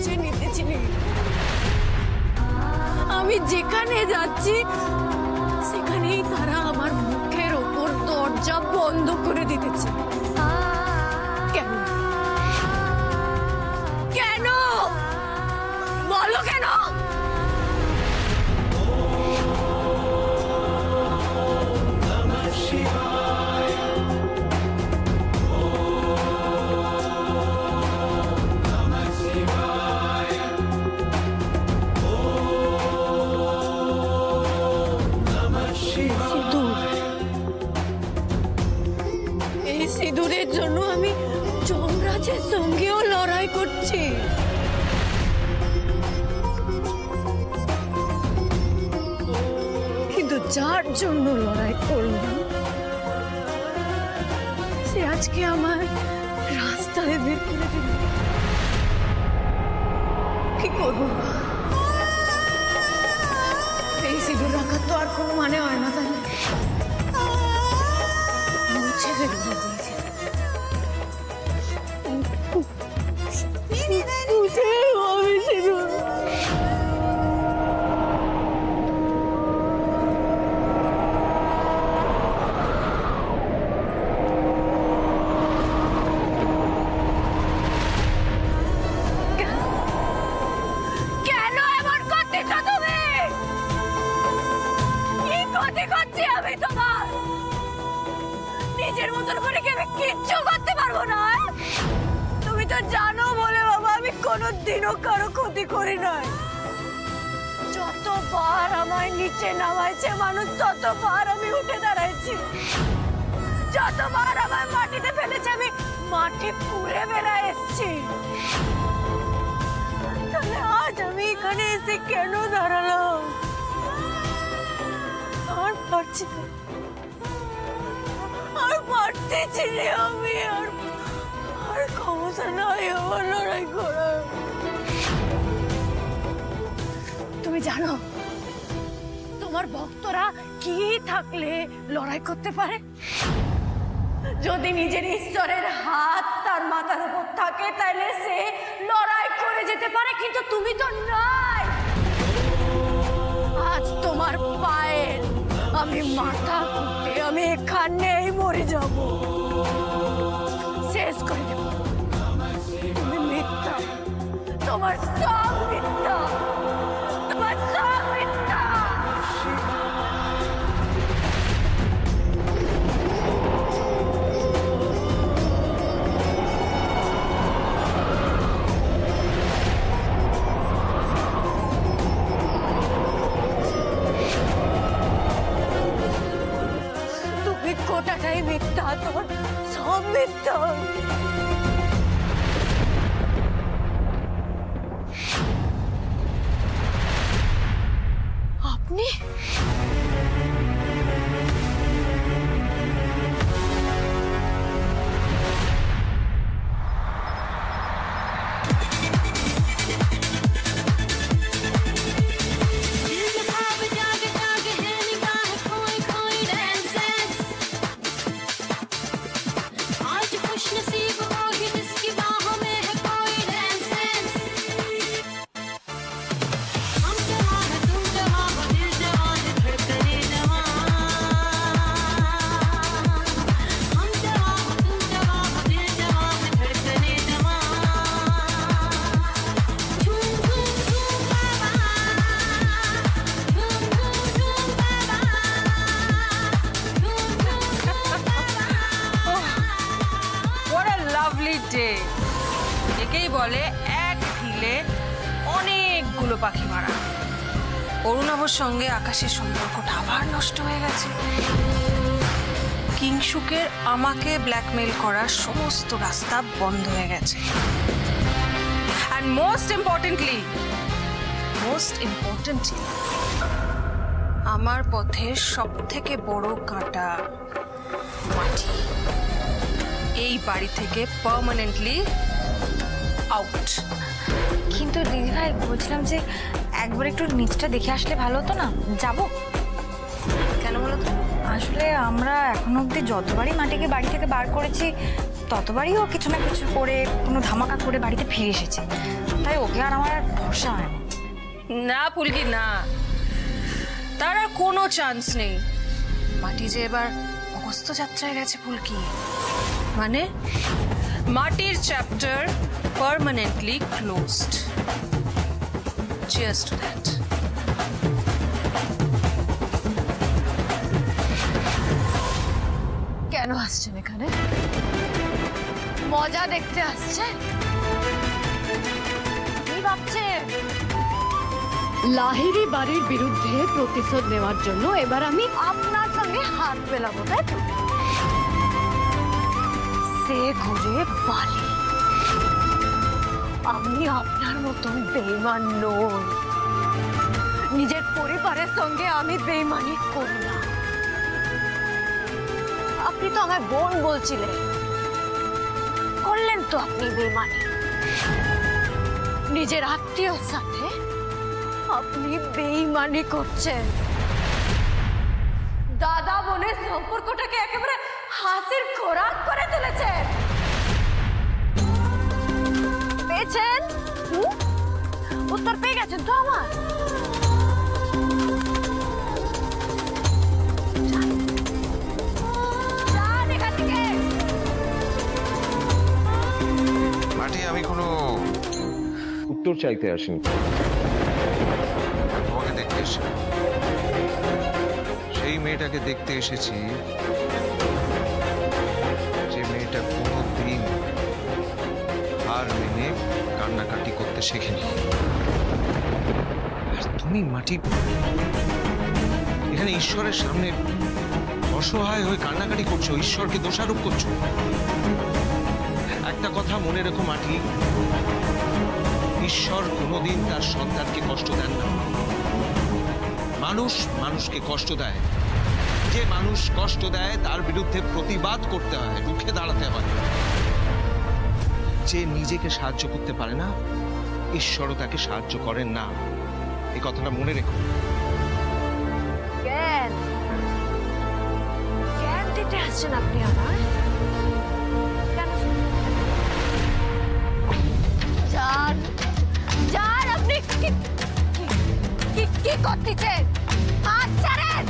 বুঝে নিতেছিলি। আমি যেখানে যাচ্ছি সেখানেই তারা আমার মুখের ওপর দরজা বন্ধ করে দিতেছে। কেন কেন বলো কেন? সিঁদুরের জন্য আমি যমরাজের সঙ্গেও লড়াই করছি। কিন্তু যার জন্য লড়াই করলাম সে আজকে আমার রাস্তায় বের করে দিল। কি করবো? এই সিঁদুর রাখার তো আর কোনো মানে হয় না, তাই না? মুছে ফেলবো। কেন এমন করতেছ তুমি? কি ক্ষতি করছি আমি তোমার? নিজের মতন করে কি আমি কিচ্ছু করতে পারবো না? তুমি তো জানো বলে বাবা আমি কোনোদিনও কারো ক্ষতি করি নাই। যতবার আমায় নিচে নামাইছে মানুষ ততবার আমি উঠে দাঁড়াইছি। যতবার আমায় মাটিতে ফেলেছে আমি মাটি পুড়ে বেড়ায় এসছি। তাহলে আজ আমি এখানে এসে কেন দাঁড়ালাম? আর পারছি না, আর পারতেছি না আমি, আর ক্ষমতা নাই আমার লড়াই করার। তুমি জানো তোমার ভক্তরা কি থাকলে লড়াই করতে পারে? যদি নিজের ঈশ্বরের হাত তার মাথার উপর থাকে তাহলে সে লড়াই করে যেতে পারে, কিন্তু তুমি তো নাই। আজ তোমার পায়ের আমি মাথা কুটে আমি এখানেই মরে যাব, শেষ করে দেব। তুমি মিথ্যা, তোমার সব মিথ্যা, তোমার সব মিথ্যা। তুমি কোটাটাই মিথ্যা, তোমার সব মিথ্যা। আপনি একেই বলে এক ঢিলে অনেকগুলো পাখি মারা। অরুণাভর সঙ্গে আকাশের সম্পর্কটা আবার নষ্ট হয়ে গেছে। কিংশুকের আমাকে ব্ল্যাকমেল করার সমস্ত রাস্তা বন্ধ হয়ে গেছে। অ্যান্ড মোস্ট ইম্পর্টেন্টলি আমার পথের সব থেকে বড় কাঁটা মাটি এই বাড়ি থেকে পার্মানেন্টলি আউট। কিন্তু দিদি ভাই বলছিলাম যে একবার একটু নিচটা দেখে আসলে ভালো হতো না? যাবো? কেন বলো তো? আসলে আমরা এখনো অবধি যতবারই মাটিকে বাড়ি থেকে বার করেছি ততবারই ও কিছু না কিছু করে কোনো ধামাকা করে বাড়িতে ফিরে এসেছে। তাই ওকে আর আমার আর ভরসা হয় না। না ফুলকি না, তার আর কোনো চান্স নেই। মাটি যে এবার অগস্ত যাত্রায় গেছে ফুলকি, মানে মাটির chapter permanently closed. Cheers to that. কেন আসছেন এখানে? মজা দেখতে আসছে? কি ভাবছেন? লাহিড়ী বাড়ির বিরুদ্ধে প্রতিশোধ নেওয়ার জন্য এবার আমি আপনার সঙ্গে হাত মেলাবো, তাই তো? সে ঘুরে বালি। আমি আপনার মতন বেঈমান নই। নিজের পরিবারের সঙ্গে আমি বেঈমানি করি না। আপনি তো আমায় বোন বলছিলেন, করলেন তো আপনি বেঈমানি। নিজের আত্মীয়র সাথে আপনি বেঈমানি করছেন। দাদা বোনের সম্পর্কটাকে একেবারে হাসির খোরাক করে তুলেছেন। পেয়েছেন? উত্তর পেয়ে গেছেন তো আমার? মাটি, আমি কোনো উত্তর চাইতে আসিনি, তোমাকে দেখতে এসেছি। সেই মেয়েটাকে দেখতে এসেছি যে মেয়েটা কোনোদিন হার মেনে কান্নাকাটি করতে শেখেনি। আর তুমি মাটি এখানে ঈশ্বরের সামনে অসহায় হয়ে কান্নাকাটি করছো, ঈশ্বরকে দোষারোপ করছো। একটা কথা মনে রেখো মাটি, ঈশ্বর কোনোদিন তার সন্তানকে কষ্ট দেন না। মানুষ মানুষকে কষ্ট দেয়, যে মানুষ কষ্ট দেয় তার বিরুদ্ধে প্রতিবাদ করতে হয়, রুখে দাঁড়াতে হয়। যে নিজেকে সাহায্য করতে পারে না, ঈশ্বরও তাকে সাহায্য করেন না। এই কথাটা মনে রেখো। জ্ঞান জ্ঞান দিতে আসছেন আপনি আমার? যান যান, আপনি কি কি কি করতেছেন? হাত ছাড়েন।